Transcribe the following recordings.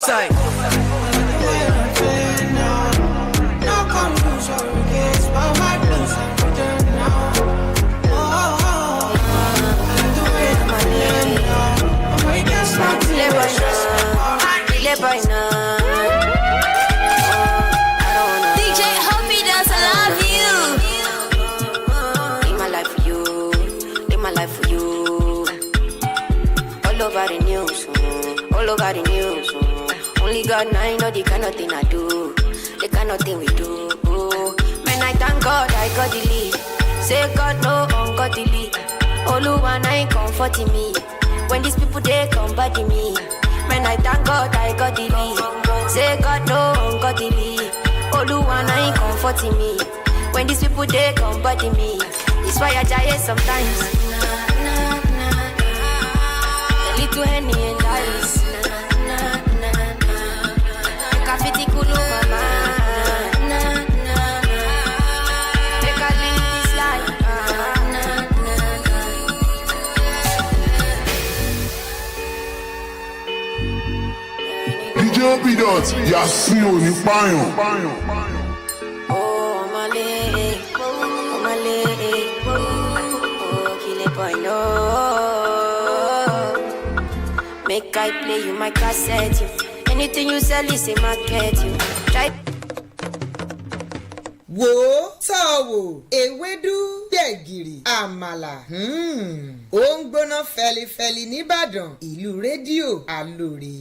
Time. By now. DJ, hope he does love you. Live my life for you. Live my life for you. All over the news. All over the news. Only God and I know the kind of thing I do. The kind of thing we do. Man, I thank God I got the lead. Say God no ungodly. Oluwa I comforting me. When these people they come body me. Man, I thank God I got the lead. Say God no ungodly. Oluwa I comforting me. When these people they come body me. It's why I die sometimes. A little henny and ice. Coffee tikulu mama. Make I live this life. DJ Obidot, Yasin Oni Payan. Oh Male, kill it boy no. Make I play you my cassette you. Anything you sell is a market you. Try. Wo Táwò ewédú gbẹ̀gìrì àmàlà ó ń gbóná fẹlifẹli nìbàdàn ìlú rédíò Aloore.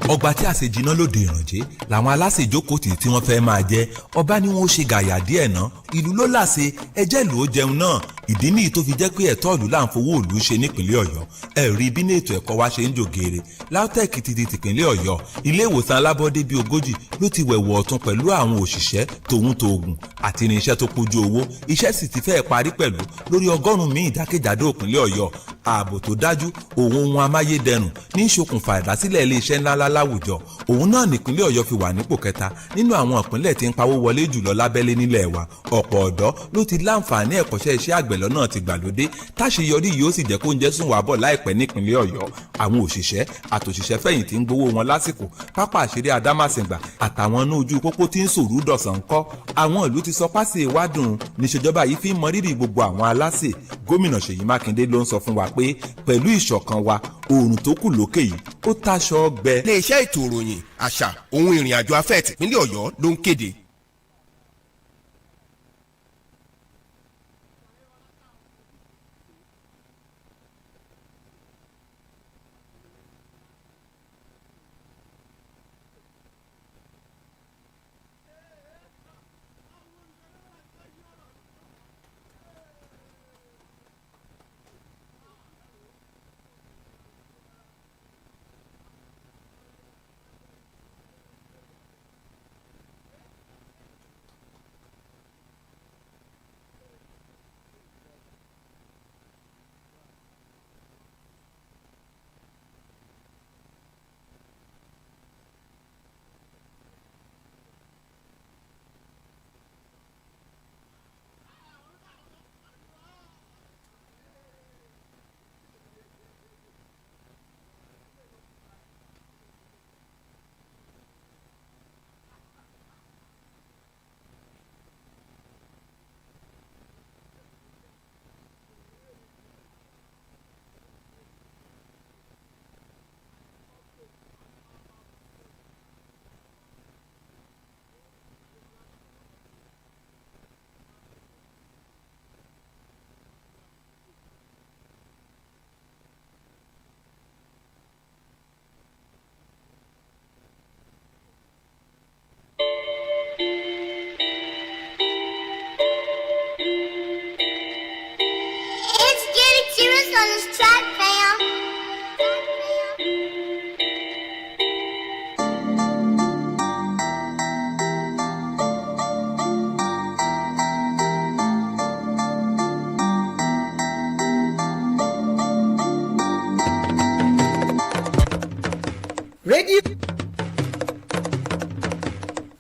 ọgbà tí àṣẹ jiná lóde ìrànjẹ làwọn aláṣẹ ìjókòó tí wọ́n fẹ́ máa jẹ ọba ni wọ́n ó ṣe gàyà díẹ̀ ná ìlú ló láṣẹ ẹjẹ́ ìlú ó jẹun náà ìdí nìyí tó fi jẹ́ pé ẹ̀tọ́ ìlú là ń fowó ìlú ṣe nípìnlẹ̀ Ọ̀yọ́ ẹ̀rí bí ní ètò ẹ̀kọ́ wa ṣe ń jògèrè LAUTECH ti di tìpínlẹ̀ Ọ̀yọ́ ilé ìwòsàn alábọ́dé bíi 40 ló ti wẹ̀wọ̀ ọ̀tún pẹ̀lú àwọn òṣìṣẹ́ tòun tòògùn àti irinṣẹ́ tó pójú owó iṣẹ́ sì ti fẹ́ẹ̀ parí pẹ̀lú lórí 100 míì ìdákẹ́jàdó ìpínlẹ̀ Ọ̀yọ́ ààbò tó dájú òun ohun amáyédẹrùn ní ìṣokùnfà ìdásílẹ̀ iléeṣẹ́ ńláńlá láwùjọ òun náà nípínlẹ̀ Ọ̀yọ́ fi wà nípò kẹta nínú àwọn ìpínlẹ̀ tí ń pawó wọlé jùlọ lábẹ́lé nílẹ̀ wa ọ̀pọ̀ ọ̀dọ́ ló ti láǹfààní ẹ̀kọ́ṣẹ́ iṣẹ́ àgbẹ̀ lọ́nà ti gbàlódé táṣeyọrí yìí ó sì jẹ́ kó ń jẹ́ sùn wá bọ̀ láìpẹ́ nípínlẹ̀ Ọ̀yọ́ àwọn òṣìṣẹ́ àtòṣìṣẹ́ fẹ̀yìntì ń gbowó wọn lásìkò pápá àṣírí Adámàsìngbà àtàwọn inú ojú pópó tí ń sòrú dọ̀sán ńkọ́ àwọn ìlú ti sọ pásì ìwádùn níṣèjọba yìí fi ń mọrírì gbogbo àwọn aláṣẹ gómìnà Ṣèyí Mákindé ló ń sọ fún wa pé pẹ̀lú ìṣọ̀kan wa oòrùn tó kù lókè yìí ó táṣọ ọgbẹ. iléeṣẹ́ ètò ìròyìn àṣà ohun ìrìn àjò afẹ́ tìpínlẹ̀ Ọ̀yọ́ ló ń kéde.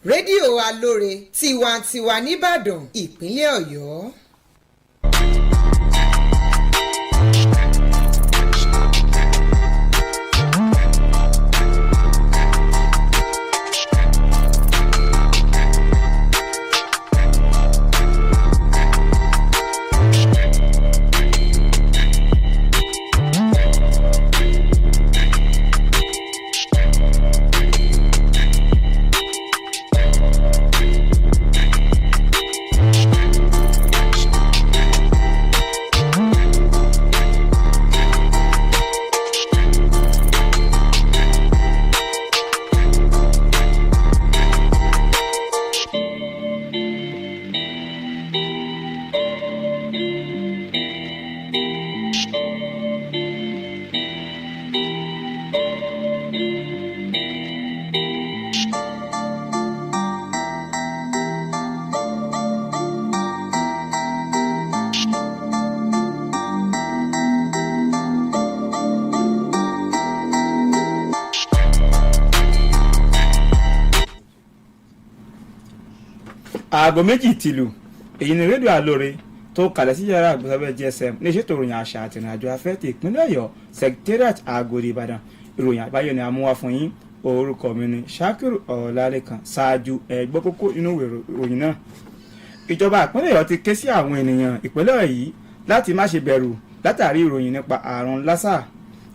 rédíò Aloore tiwantiwa nìbàdàn ìpínlẹ̀ Ọ̀yọ́. aago méjì tìlù èyí ni rédíò Alóore tó kalẹ̀ sí yàrá àgbẹ̀sọ̀bẹ̀ GSM ní ìṣètò ìròyìn àṣà àti ìrìnàjò afẹ́ ti ìpínlẹ̀ Ọ̀yọ́ secretariat Agodi Ìbàdàn ìròyìn àgbáyé ni a mú wá fún yín orúkọ mi ni Shakiru Ọlálékan ṣáájú ẹgbẹ́ kókó inú ìròyìn náà. Ìjọba ìpínlẹ̀ Ọ̀yọ́ ti ké sí àwọn ènìyàn ìpínlẹ̀ yìí láti má ṣe bẹ̀rù látàrí ìròyìn nípa àrùn lásà.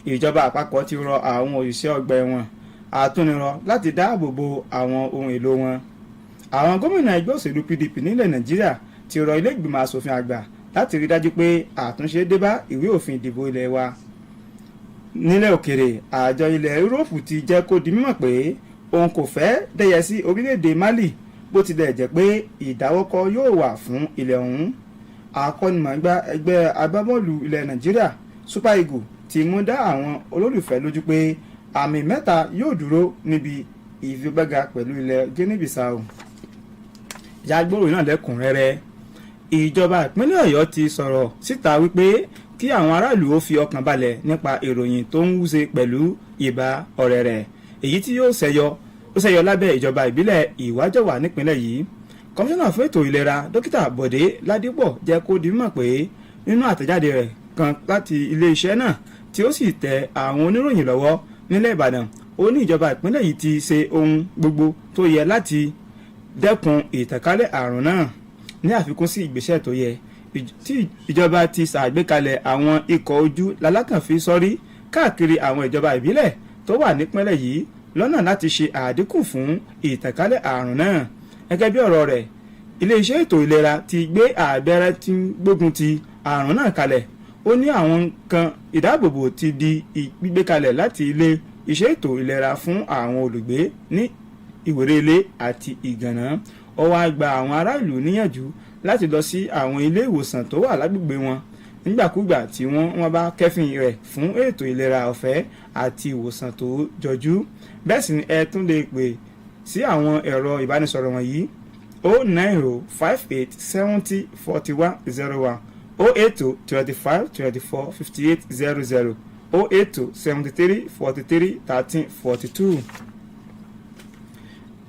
Ìjọba àpapọ̀ ti rọ àwọn òṣìṣẹ́ ọgbà ẹ̀wọ̀n àtúnirọ láti dáàbò bo àwọn ohun èlò wọn. Àwọn gómìnà ẹgbẹ́ òṣèlú PDP nílẹ̀ Nàìjíríà ti rọ ilé ìgbìmọ̀ asòfin àgbà láti rí dájú pé àtúnṣe dé bá ìwé òfin ìdìbò ilẹ̀ wa. Nílẹ̀ òkèrè àjọ ilẹ̀ Yúróòpù ti jẹ́ kó di mímọ̀ pé òun kò fẹ́ dẹ́yẹ sí orílẹ̀-èdè Mali bó tilẹ̀ jẹ́ pé ìdáwọ́kọ yóò wà fún ilẹ̀ ọ̀hún. Akọ́nimọ̀ọ́gbá ẹgbẹ́ agbábọ́ọ̀lù ilẹ̀ Nàìjíríà Super Eagles ti mú dá àwọn olólùfẹ́ lójú pé àmì 3 yóò dúró níbi ìfigagbága pẹ̀lú ilẹ̀ Guinea-Bissau. Ìyàgbọ́rò náà lẹ́kùnrẹ́rẹ́. Ìjọba ìpínlẹ̀ Ọ̀yọ́ ti sọ̀rọ̀ síta wípé kí àwọn aráàlú ó fi ọkàn balẹ̀ nípa ìròyìn tó ń wúṣe pẹ̀lú ìbá ọ̀rẹ̀rẹ̀ èyí tí yóò ṣẹyọ lábẹ́ ìjọba ìbílẹ̀ Ìwájọwà nípínlẹ̀ yìí. Kọmíṣánná fún ètò ìlera dókítà Bọ̀dé Ládípọ̀ jẹ́ kó di mímọ̀ pé nínú àtẹ̀jáde rẹ̀ kan láti iléeṣẹ́ náà tí ó sì tẹ àwọn oníròyìn lọ́wọ́ nílẹ̀ Ìbàdàn ó ní ìjọba ìpínlẹ̀ yìí ti ṣe ohun gbogbo tó yẹ láti dẹ́kun ìtànkálẹ̀ àrùn náà. Ní àfikún sí ìgbésẹ̀ tó yẹ tí ìjọba ti ṣàgbékalẹ̀ àwọn ikọ̀ ojú lalákànfí sọ́rí káàkiri àwọn ìjọba ìbílẹ̀ tó wà nípínlẹ̀ yìí lọ́nà láti ṣe àdínkù fún ìtànkálẹ̀ àrùn náà. Gẹ́gẹ́ bí ọ̀rọ̀ rẹ̀, iléeṣẹ́ ètò ìlera ti gbé abẹ́rẹ́ tí ń gbógun ti àrùn náà kalẹ̀. Ó ní àwọn nǹkan ìdáàbòbò ti di gbígbé kalẹ̀ láti ilé iṣẹ́ ètò ìlera fún àwọn olùgbé ní Ìwérélé àti Ìgànná. Ó wá gba àwọn ará ìlú níyànjú láti lọ sí àwọn ilé ìwòsàn tó wà lágbègbè wọn nígbàkúgbà tí wọ́n bá kẹ́fìn rẹ̀ fún ètò ìlera ọ̀fẹ́ àti ìwòsàn tó jọjú. Bẹ́ẹ̀ sì ni ẹ tún lè pè sí àwọn ẹ̀rọ ìbánisọ̀rọ̀ wọ̀nyí 09058704101 08025245800 08073431342.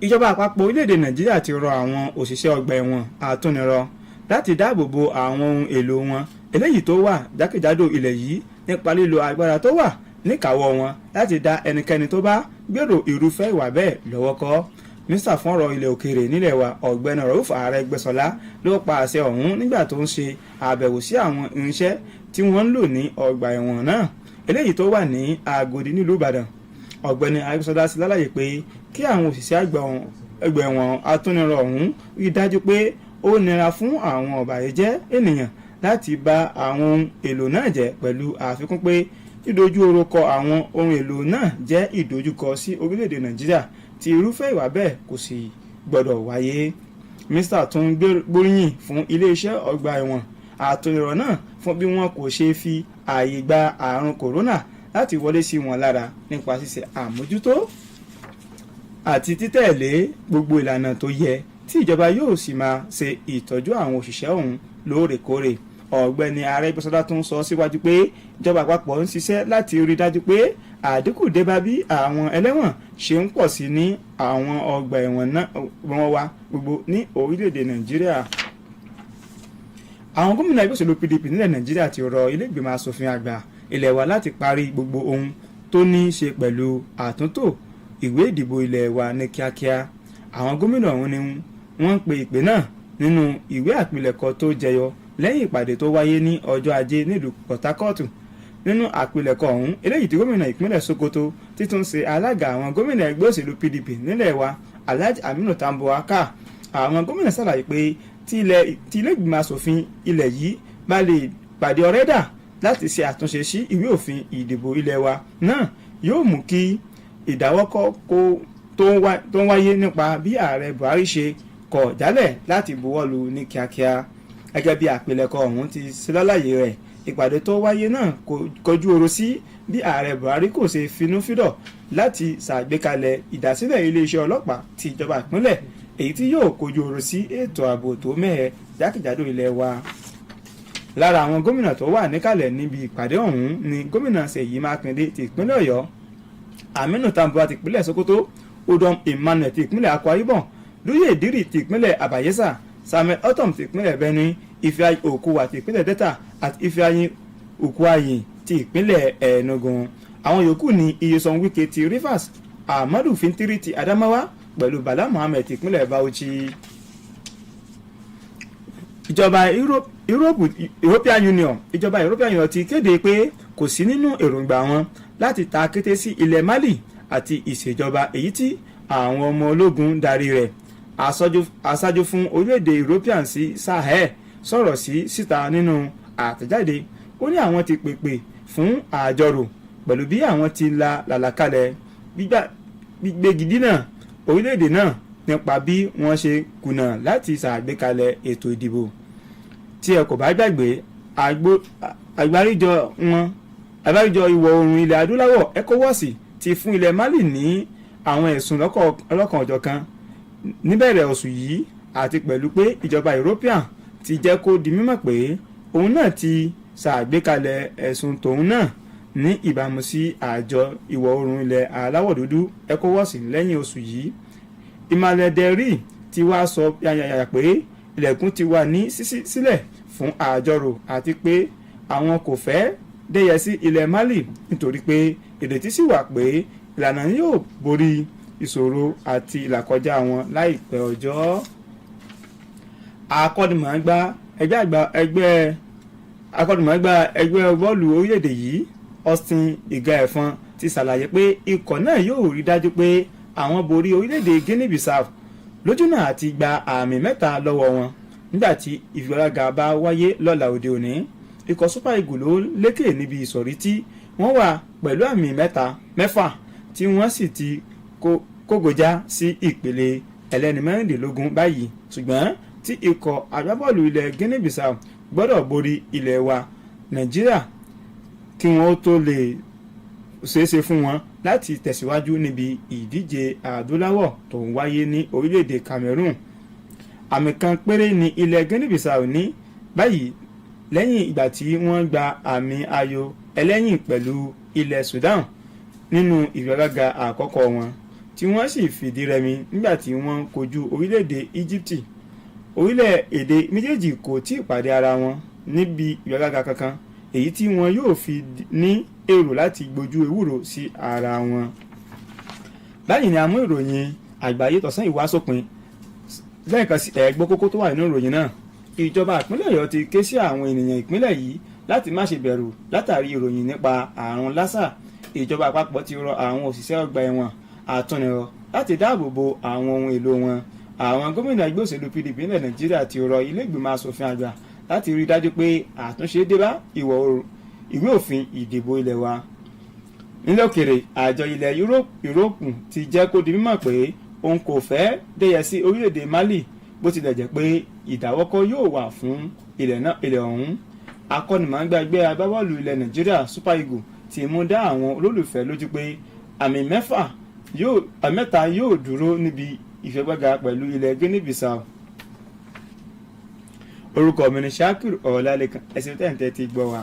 Ìjọba àpapọ̀ orílẹ̀-èdè Nàìjíríà ti rọ àwọn òṣìṣẹ́ ọgbà ẹ̀wọ̀n àtúnirọ láti dáàbò bo àwọn ohun èlò wọn eléyìí tó wà jákèjádò ilẹ̀ yìí nípa lílo agbára tó wà níkàáwọ́ wọn láti dá ẹnikẹ́ni tó bá gbèrò irúfẹ́ ìwà bẹ́ẹ̀ lọ́wọ́ kọ́. Mínísítà fún ọ̀rọ̀ ilẹ̀ òkèèrè nílẹ̀ wa ọ̀gbẹ́ni Rauf Arẹ́gbẹ́ṣọlá ló pa àṣẹ ọ̀hún nígbà tó ń ṣe àbẹ̀wò sí àwọn irinṣẹ́ tí wọ́n ń lò ní ọgbà ẹ̀wọ̀n náà eléyìí tó wà ní Agodi nílùú Ìbàdàn. Ọ̀gbẹ́ni Arẹ́gbẹ́ṣọlá sì lálàyé pé kí àwọn òṣìṣẹ́ ọgbà ẹ̀wọ̀n atúnirọ̀ ọ̀hún rí dájú pé ó nira fún àwọn ọ̀bàyéjẹ́ ènìyàn láti bà àwọn ohun èlò náà jẹ́ pẹ̀lú àfikún pé dídojú orúkọ àwọn ohun èlò náà jẹ́ ìdojúkọ sí orílẹ̀-èdè Nàìjíríà tí irúfẹ́ ìwà bẹ́ẹ̀ kò sì gbọ́dọ̀ wáyé. Mínísítà tún gbóríyìn fún iléeṣẹ́ ọgbà ẹ̀wọ̀n àtúnirọ̀ náà fún bí wọn kò ṣe fi ààyè gba àrùn kòrónà láti wọlé sí wọn lára nípa ṣíṣe àmójútó àti títẹ̀lé gbogbo ìlànà tó yẹ tí ìjọba yóò sì máa ṣe ìtọ́jú àwọn òṣìṣẹ́ ọ̀hún lóòrèkóòrè. Ọ̀gbẹ́ni Arẹ́gbẹ́ṣọlá tún sọ síwájú pé ìjọba àpapọ̀ ń ṣiṣẹ́ láti rí dájú pé àdínkù dé bá bí àwọn ẹlẹ́wọ̀n ṣe ń pọ̀ sí ní àwọn ọgbà ẹ̀wọ̀n náà wọn wá gbogbo ní orílẹ̀-èdè Nàìjíríà. Àwọn gómìnà ẹgbẹ́ òṣèlú PDP nílẹ̀ Nàìjíríà ti rọ ilé ìgbìmọ̀ asòfin àgbà ilẹ̀ wa láti parí gbogbo ohun tó ní í ṣe pẹ̀lú àtúntò ìwé ìdìbò ilẹ̀ wa ní kíákíá. Àwọn gómìnà ọ̀hún ni wọ́n ń pe ìpè náà nínú ìwé àpilẹ̀kọ tó jẹyọ lẹ́yìn ìpàdé tó wáyé ní ọjọ́ Ajé nílùú Port Harcourt. Nínú àpilẹ̀kọ ọ̀hún eléyìí tí gómìnà ìpínlẹ̀ Sokoto títún ṣe alága àwọn gómìnà ẹgbẹ́ òṣèlú PDP nílẹ̀ wa Alhaji Aminu Tambuwa ká àwọn gómìnà ṣàlàyé pé tí ilé ìgbìmọ̀ asòfin ilẹ̀ yìí bá lè pàdé ọ̀rẹ́dà láti ṣe àtúnṣe sí ìwé òfin ìdìbò ilẹ̀ wa náà yóò mú kí ìdáwọ́kọ́ tó ń wáyé nípa bí ààrẹ Buhari ṣe kọ̀ jálẹ̀ láti buwọ́lù ní kíákíá. Gẹ́gẹ́ bí àpilẹ̀kọ ọ̀hún ti ṣe lálàyé rẹ̀, ìpàdé tó wáyé náà kọjú ọ̀rọ̀ sí bí ààrẹ Buhari kò ṣe finúfídọ̀ láti ṣàgbékalẹ̀ ìdásílẹ̀ iléeṣẹ́ ọlọ́pàá ti ìjọba ìpínlẹ̀ èyí tí yóò kojú ọ̀rọ̀ sí ètò ààbò tó mẹ́hẹ jákèjádò ilẹ̀ wa. Lára àwọn gómìnà tó wà níkàlẹ̀ níbi ìpàdé ọ̀hún ni gómìnà Ṣèyí Mákindé ti ìpínlẹ̀ Ọ̀yọ́, Aminu Tambuwa ti ìpínlẹ̀ Sokoto, Udom Emmanuel ti ìpínlẹ̀ Akwa Ibom, lóyè dírì ti ìpínlẹ̀ Bayelsa, Samuel Ortom ti ìpínlẹ̀ Benue, Ifeanyi Okuwa ti ìpínlẹ̀ Delta àti Ifeanyi Ukwayi ti ìpínlẹ̀ Enugu. Àwọn yòókù ní Iyesan Wike ti Rivers, Ahmadu Fintiri ti Adamawa pẹ̀lú Bala Mohammed ti ìpínlẹ̀ Bauchi. Ìjọba European Union ti kéde pé kò sí nínú èròǹgbà wọn láti ta kété sí ilẹ̀ Mali àti ìṣèjọba èyí tí àwọn ọmọ ológun darí rẹ̀. Aṣáájú fún orílẹ̀-èdè European sí Sahel sọ̀rọ̀ síta nínú àtẹ̀jáde. Ó ní àwọn ti pèpè fún àjọrò pẹ̀lú bí àwọn ti la làlàkalẹ̀ gbígbégidínà orílẹ̀-èdè náà nípa bí wọ́n ṣe kùnà láti ṣàgbékalẹ̀ ètò ìdìbò. Tí ẹ kò bá gbàgbé, àgbáríjọ ìwọ̀ oòrùn ilẹ̀ adúláwọ̀ ECOWAS ti fún ilẹ̀ Mali ní àwọn ẹ̀sùn ọlọ́kan-ò-jọ̀kan níbẹ̀rẹ̀ oṣù yìí, àti pẹ̀lú pé ìjọba European ti jẹ́ kó di mímọ̀ pé òun náà ti ṣàgbékalẹ̀ ẹ̀sùn tòun náà ní ìbámu sí àjọ ìwọ̀ oòrùn ilẹ̀ aláwọ̀ dúdú ECOWAS lẹ́yìn oṣù yìí. Ìmàlẹ̀dẹ̀rì ti wá sọ yàyàyà pé ilẹ̀kùn ti wà ní ṣíṣí sílẹ̀ fún àjọrò àti pé àwọn kò fẹ́ dẹ́yẹ sí ilẹ̀ Mali nítorí pé ìrètí sì wà pé ìlànà yóò borí ìṣòro àti ìlàkọjá wọn láìpẹ́ ọjọ́. Akọ́nimọ̀ọ́gbá ẹgbẹ́ bọ́ọ̀lù orílẹ̀-èdè yìí Austin Igaefon ti ṣàlàyé pé ikọ̀ náà yóò rí dájú pé àwọn borí orílẹ̀-èdè Guinea-Bissau lójúnà àti gba àmì 3 lọ́wọ́ wọn nígbàtí ìfigagbága bá wáyé lọ́la òde òní. Ikọ̀ Super Eagles ló lékè níbi ìsọ̀rí tí wọ́n wà pẹ̀lú àmì 6 tí wọ́n sì ti kógojá sí ìpele ẹlẹ́ni 16 báyìí, ṣùgbọ́n tí ikọ̀ agbábọ́ọ̀lù ilẹ̀ Guinea-Bissau gbọ́dọ̀ borí ilẹ̀ wa Nàìjíríà kí wọ́n tó lè ṣeéṣe fún wọn láti tẹ̀síwájú níbi ìdíje adúláwọ̀ tó ń wáyé ní orílẹ̀-èdè Cameroon. Àmì kan péré ni ilẹ̀ Guinea-Bissau ní báyìí lẹ́yìn ìgbà tí wọ́n gba àmì ayò ẹlẹ́yìn pẹ̀lú ilẹ̀ Sudan nínú ìfigagbága àkọ́kọ́ wọn, tí wọ́n sì fìdí rẹmi nígbà tí wọ́n kojú orílẹ̀-èdè Egypt. Orílẹ̀-èdè méjèèjì kò tíì pàdé ara wọn níbi ìfigagbága kankan, èyí tí wọn yóò fi ní èrò láti gbójú ewúro sí ara wọn. Báyìí ni a mú ìròyìn àgbáyé tọ̀sán ìwá sópin. Lẹ́ẹ̀kan sí ẹ̀gbọ́n kókó tó wà nínú ìròyìn náà. Ìjọba ìpínlẹ̀ Ọ̀yọ́ ti ké sí àwọn ènìyàn ìpínlẹ̀ yìí láti má ṣe bẹ̀rù látàrí ìròyìn nípa àrùn lásà. Ìjọba àpapọ̀ ti rọ àwọn òṣìṣẹ́ ọgbà ẹ̀wọ̀n àtúnirọ láti dáàbò bo àwọn ohun èlò wọn. Àwọn gómìnà ẹgbẹ́ òṣèlú PDP ilẹ̀ Nàìjíríà ti rọ ilé ìgbìmọ̀ asòfin àgbà láti rí dájú pé àtúnṣe dé bá ìwé òfin ìdìbò ilẹ̀ wa. Nílẹ̀ òkèrè, àjọ ilẹ̀ Yúróòpù ti jẹ́ kó di mímọ̀ pé òun kò fẹ́ dẹ́yẹ sí orílẹ̀-èdè Mali bó tilẹ̀ jẹ́ pé ìdáwọ́kọ́ yóò wà fún ilẹ̀ ọ̀hún. Akọ́nimọ̀ọ́gbá ẹgbẹ́ agbábọ́ọ̀lù ilẹ̀ Nàìjíríà Super Eagles ti mú dá àwọn olólùfẹ́ lójú pé àmì 3 yóò dúró níbi ìfigagbága pẹ̀lú ilẹ̀ Guinea-Bissau. Orúkọ mi ni Shakir Ọlálékan, ẹ̀sìn tẹ̀ǹtẹ̀ ti gbọ́ wa.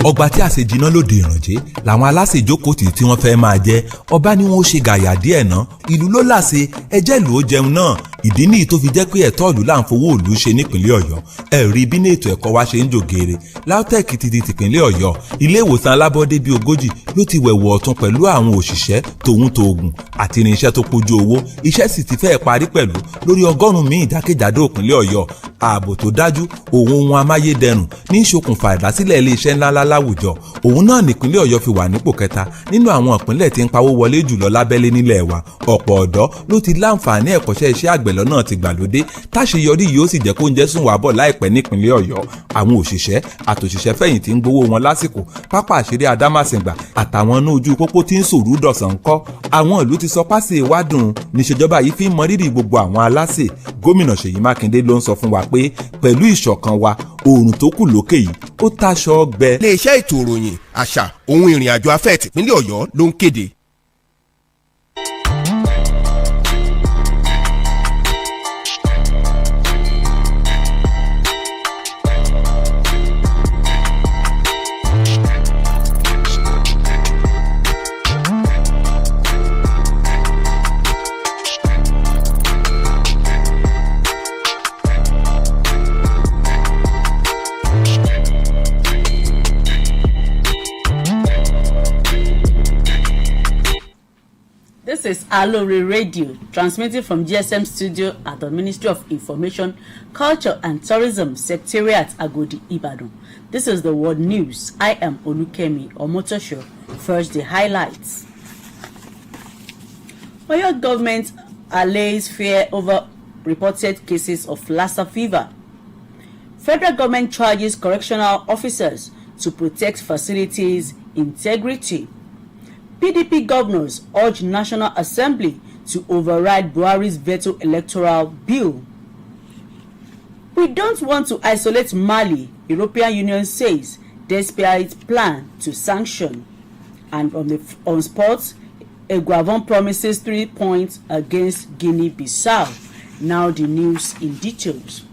Ọgbà tí àṣẹ jiná lóde ìrànjẹ́ làwọn aláṣẹ ìjókòó tí wọ́n fẹ́ máa jẹ ọba ni wọ́n ó ṣe gàyà díẹ̀ ná ìlú ló láṣẹ ẹjẹ́ ìlú ó jẹun náà. Ìdí nìyí tó fi jẹ́ pé ẹ̀tọ́ ìlú là ń fowó ìlú ṣe nípìnlẹ̀ Ọ̀yọ́. Ẹ̀rí bí ní ètò ẹ̀kọ́ wa ṣe ń jògèrè. LAUTECH ti di tìpínlẹ̀ Ọ̀yọ́. Ilé ìwòsàn alábọ́dé bíi 40 ló ti wẹ̀wọ̀ ọ̀tún pẹ̀lú àwọn òṣìṣẹ́ tòun tòògùn àti irinṣẹ́ tó pójú owó. Iṣẹ́ sì ti fẹ́ẹ̀ parí pẹ̀lú lórí 100 míì jákèjádò ìpínlẹ̀ Ọ̀yọ́. Ààbò tó dájú òun ohun amáyédẹrùn ní ìṣokùnfà ìdásílẹ̀ iléeṣẹ́ ńláńlá láwùjọ. Òun náà nípínlẹ̀ Ọ̀yọ́ fi wà nípò kẹta nínú àwọn ìpínlẹ̀ tí ń pawó wọlé jùlọ lábẹ́lé nílẹ̀ wa. Ọ̀pọ̀ ọ̀dọ́ ló ti láǹfààní ẹ̀kọ́ṣẹ́ iṣẹ́ àgbẹ̀ lọ́nà ti gbàlódé táṣeyọrí yìí ó sì jẹ́ kó ń jẹ́ sùn wá bọ̀ láìpẹ́ nípínlẹ̀ Ọ̀yọ́. Àwọn òṣìṣẹ́ àtòṣìṣẹ́ fẹ̀yìntì ń gbowó wọn lásìkò. Pápá àṣírí Adámàsìngbà àtàwọn inú ojú pópó tí ń sòrú dọ̀sán kọ́. Àwọn ìlú ti sọ pásì ìwádùn níṣèjọba yìí fi ń mọ rírì gbogbo àwọn aláṣẹ. Gómìnà Ṣèyí Mákindé ló ń sọ fún wa pé pẹ̀lú ìṣọ̀kan wa oòrùn tó kù lókè yìí ó táṣọ ọgbẹ. Iléeṣẹ́ ètò ìròyìn àṣà ohun ìrìn àjò afẹ́ tìpínlẹ̀ Ọ̀yọ́ ló ń kéde. This is Aloore Radio, transmitting from GSM studio at the Ministry of Information, Culture and Tourism, Secretariat, Agodi, Ibadan. This is the World News. I am Olukemi Omotosho. First, the highlights. Oyo government allays fear over reported cases of Lassa fever. Federal government charges correctional officers to protect facilities' integrity. PDP governors urge National Assembly to override Buhari's veto electoral bill. We don't want to isolate Mali, European Union says, despite plan to sanction. And on sports, Eguavon promises 3 points against Guinea-Bissau. Now the news in details.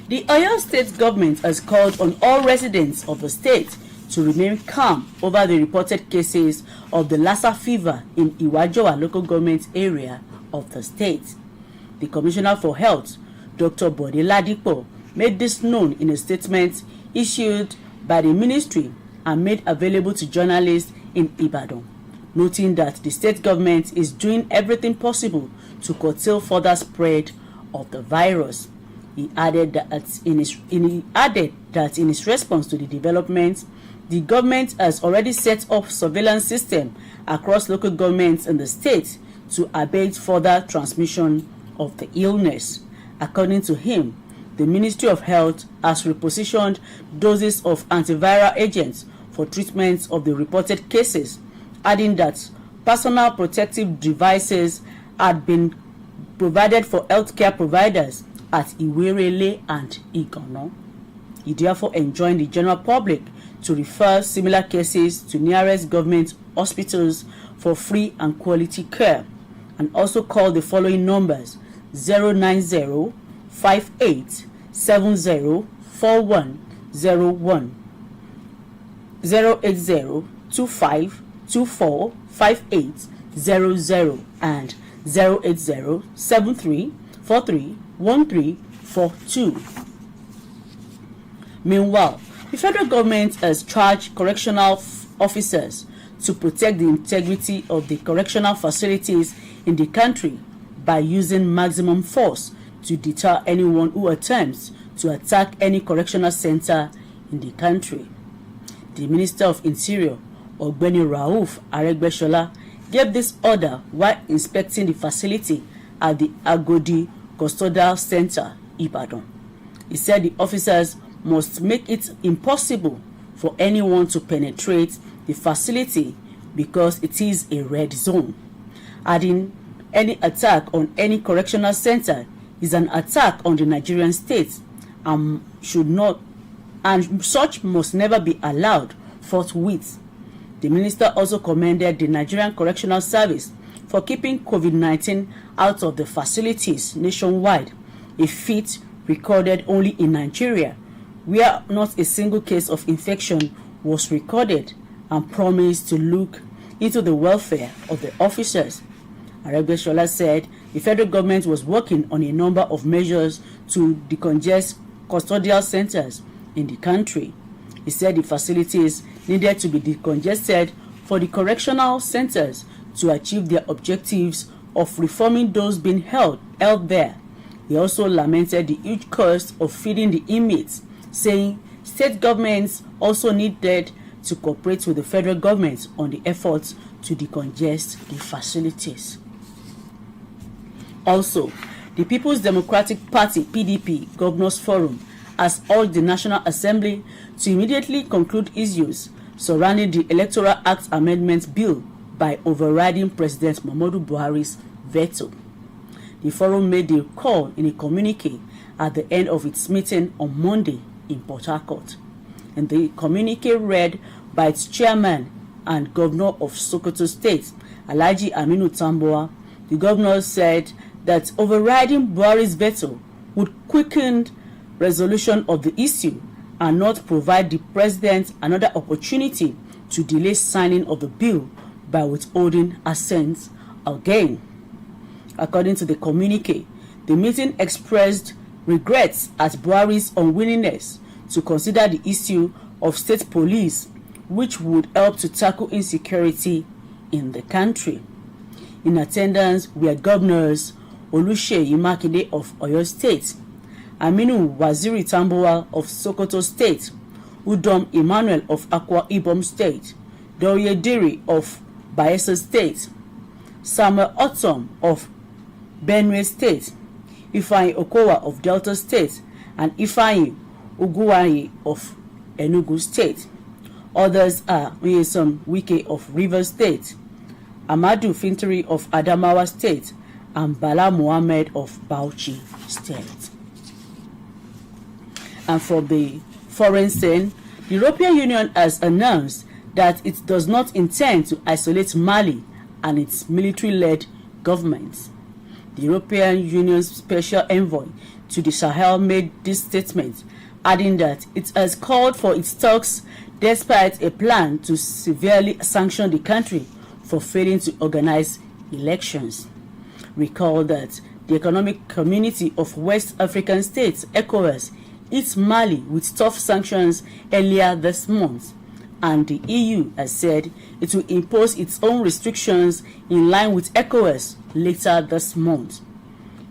The Oyo State government has called on all residents of the state to remain calm over the reported cases of the Lassa fever in Iwajowa local government area of the state. The Commissioner for Health, Dr. Bode Ladipo, made this known in a statement issued by the ministry and made available to journalists in Ibadan, noting that the state government is doing everything possible to curtail further spread of the virus. He added that in his response to the developments, the government has already set up surveillance system across local governments in the state to abate further transmission of the illness. According to him, the Ministry of Health has repositioned doses of antiviral agents for treatment of the reported cases, adding that personal protective devices had been provided for healthcare providers at Iwerele and Igano. He therefore enjoined the general public to refer similar cases to nearest government hospitals for free and quality care, and also called the following numbers: 090 58 70 4101, 080 25 24 5800, and 080 73 43 1342. Meanwhile, the federal government has charged correctional officers to protect the integrity of the correctional facilities in the country by using maximum force to deter anyone who attempts to attack any correctional center in the country. The Minister of Interior, Ogbeni Rauf Aregbesola, gave this order while inspecting the facility at the Agodi Custodial Center, Ibadan. He said the officers must make it impossible for anyone to penetrate the facility because it is a red zone, adding any attack on any correctional center is an attack on the Nigerian state and such must never be allowed forthwith. The minister also commended the Nigerian Correctional Service for keeping COVID-19 out of the facilities nationwide, a feat recorded only in Nigeria, where not a single case of infection was recorded, and promised to look into the welfare of the officers. Aregbesola said the federal government was working on a number of measures to decongest custodial centers in the country. He said the facilities needed to be decongested for the correctional centers to achieve their objectives of reforming those being held there. He also lamented the huge cost of feeding the inmates, saying state governments also needed to cooperate with the federal government on the efforts to decongest the facilities. Also, the People's Democratic Party (PDP) Governors Forum has urged the National Assembly to immediately conclude issues surrounding the Electoral Act Amendment Bill by overriding President Muhammadu Buhari's veto. The forum made the call in a communique at the end of its meeting on Monday in Port Harcourt. And the communique read by its chairman and governor of Sokoto State, Alhaji Aminu Tambuwa, the governor said that overriding Buhari's veto would quicken resolution of the issue and not provide the president another opportunity to delay signing of the bill by withholding assent again. According to the communique, the meeting expressed regrets at Buhari's unwillingness to consider the issue of state police, which would help to tackle insecurity in the country. In attendance were governors Oluseyi Makinde of Oyo State, Aminu Waziri Tambuwal of Sokoto State, Udom Emmanuel of Akwa Ibom State, Doye Diri of Bayelsa State, Samuel Otom of Benue State, Ifeanyi Okowa of Delta State, and Ifeanyi Uguwayi of Enugu State. Others are Nyesom Wike of Rivers State, Amadu Fintiri of Adamawa State, and Bala Mohammed of Bauchi State. And from the foreign scene, the European Union has announced that it does not intend to isolate Mali and its military-led government. The European Union's special envoy to the Sahel made this statement, adding that it has called for its talks despite a plan to severely sanction the country for failing to organize elections. Recall that the Economic Community of West African States, ECOWAS, hit Mali with tough sanctions earlier this month, and the EU has said it will impose its own restrictions in line with ECOWAS later this month.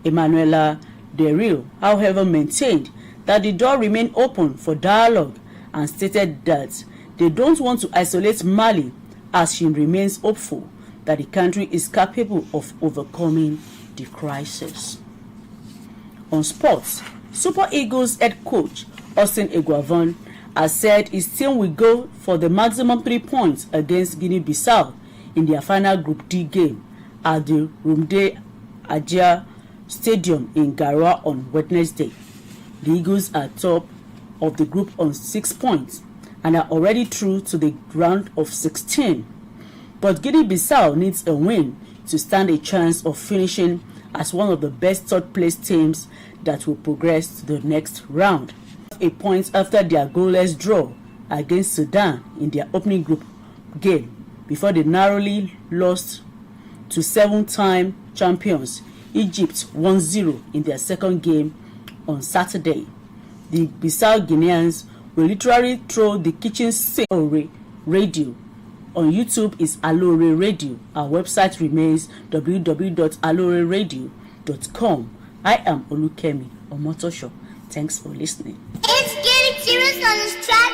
Emmanuela Derrille, however, maintained that the door remained open for dialogue and stated that they don't want to isolate Mali, as she remains hopeful that the country is capable of overcoming the crisis. On sports, Super Eagles head coach Austin Eguavoen has said his team will go for the maximum 3 points against Guinea-Bissau in their final Group D game at the Rumde Ajia Stadium in Garoua on Wednesday. The Eagles are top of the group on 6 points and are already through to the round of 16. But Guinea-Bissau needs a win to stand a chance of finishing as one of the best third-place teams that will progress to the next round. A point after their goalless draw against Sudan in their opening group game before they narrowly lost to 7-time champions Egypt 1-0 in their second game on Saturday. The Bissau Guineans will literally throw the kitchen sink. Aloore Radio. On YouTube is Aloore Radio. Our website remains www.aloreradio.com. I am Olukemi Omotosho. Thanks for listening. It's getting serious on this track.